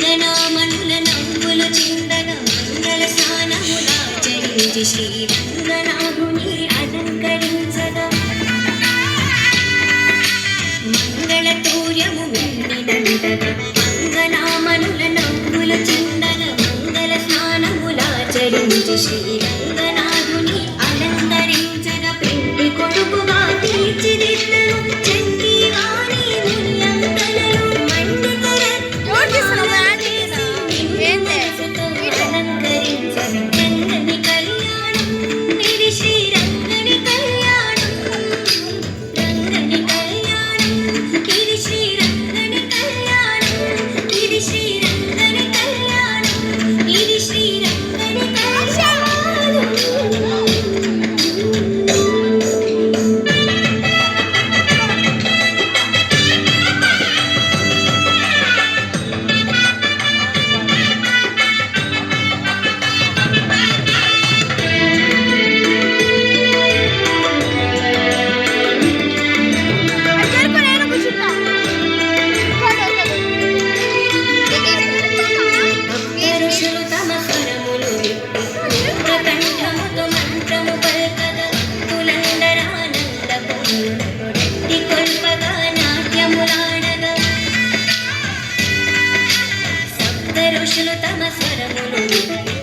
రంగనామనుల నవ్వులు చిందన మంగళ స్నానములాచరించి శ్రీరంగనాథుని అలంకరించగా మంగళతూర్యము వెన్నెలంటగా రంగనామనుల నవ్వులు చిందన మంగళ స్నానములాచరించి శ్రీరంగనాథుని అలంకరించగా పెండి కొడుకుగా తీర్చిదిద్దను చండీవాణి మునియంతలలో మండితర అలంకరించగా రంగని కళ్యాణం ఇది శ్రీరంగని కళ్యాణం రంగని కళ్యాణం ఇది శ్రీరంగని కళ్యాణం ఇది శ్రీరంగని కళ్యాణం ఇది శ్రీరంగని కళ్యాణం ఋషులు తమ స్వరములు విప్పి కంఠముతో మంత్రము పల్కగా తులందరానంద పొంగునొడెట్టి కొల్పగా నాట్యములాడగా సప్త ఋషులు తమ స్వరములు విప్పి